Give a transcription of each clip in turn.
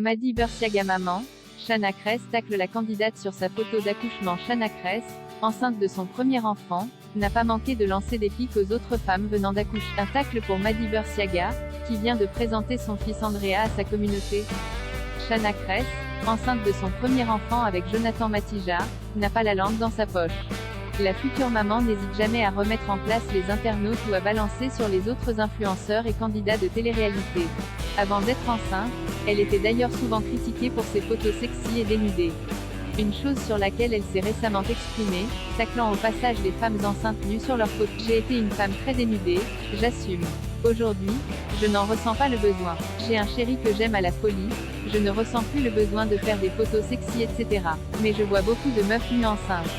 Mady Bursiaga maman, Shanna Kress tacle la candidate sur sa photo d'accouchement. Shanna Kress, enceinte de son premier enfant, n'a pas manqué de lancer des piques aux autres femmes venant d'accoucher. Un tacle pour Mady Bursiaga, qui vient de présenter son fils Andrea à sa communauté. Shanna Kress, enceinte de son premier enfant avec Jonathan Matija, n'a pas la langue dans sa poche. La future maman n'hésite jamais à remettre en place les internautes ou à balancer sur les autres influenceurs et candidats de télé-réalité. Avant d'être enceinte, elle était d'ailleurs souvent critiquée pour ses photos sexy et dénudées. Une chose sur laquelle elle s'est récemment exprimée, taclant au passage les femmes enceintes nues sur leurs photos. J'ai été une femme très dénudée, j'assume. Aujourd'hui, je n'en ressens pas le besoin. J'ai un chéri que j'aime à la folie, je ne ressens plus le besoin de faire des photos sexy etc. Mais je vois beaucoup de meufs nues enceintes.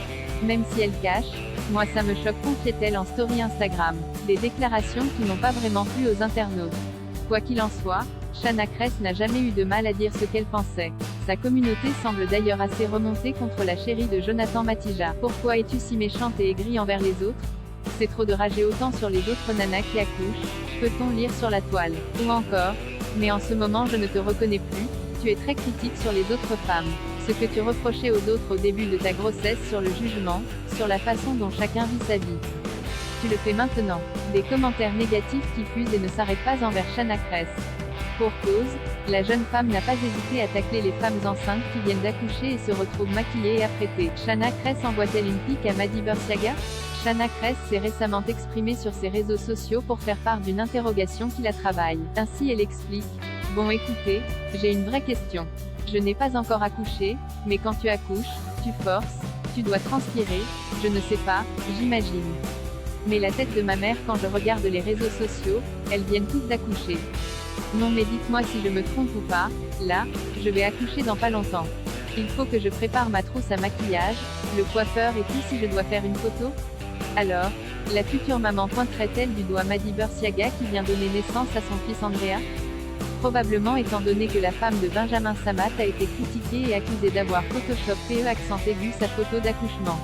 Même si elles cachent, moi ça me choque, confiait-elle en story Instagram. Des déclarations qui n'ont pas vraiment plu aux internautes. Quoi qu'il en soit, Shanna Kress n'a jamais eu de mal à dire ce qu'elle pensait. Sa communauté semble d'ailleurs assez remontée contre la chérie de Jonathan Matija. Pourquoi es-tu si méchante et aigrie envers les autres? C'est trop de rager autant sur les autres nanas qui accouchent, peut-on lire sur la toile. Ou encore, mais en ce moment je ne te reconnais plus, tu es très critique sur les autres femmes. Ce que tu reprochais aux autres au début de ta grossesse sur le jugement, sur la façon dont chacun vit sa vie. Tu le fais maintenant. Des commentaires négatifs qui fusent et ne s'arrêtent pas envers Shanna Kress. Pour cause, la jeune femme n'a pas hésité à tacler les femmes enceintes qui viennent d'accoucher et se retrouvent maquillées et apprêtées. Shanna Kress envoie-t-elle une pique à Mady Bursiaga? Shanna Kress s'est récemment exprimée sur ses réseaux sociaux pour faire part d'une interrogation qui la travaille. Ainsi elle explique: bon écoutez, j'ai une vraie question. Je n'ai pas encore accouché, mais quand tu accouches, tu forces, tu dois transpirer, je ne sais pas, j'imagine. Mais la tête de ma mère quand je regarde les réseaux sociaux, elles viennent toutes d'accoucher. Non mais dites-moi si je me trompe ou pas, là, je vais accoucher dans pas longtemps. Il faut que je prépare ma trousse à maquillage, le coiffeur et tout si je dois faire une photo. Alors, la future maman pointerait-elle du doigt Mady Bursiaga qui vient donner naissance à son fils Andrea? Probablement, étant donné que la femme de Benjamin Samat a été critiquée et accusée d'avoir photoshopé accent aigu sa photo d'accouchement.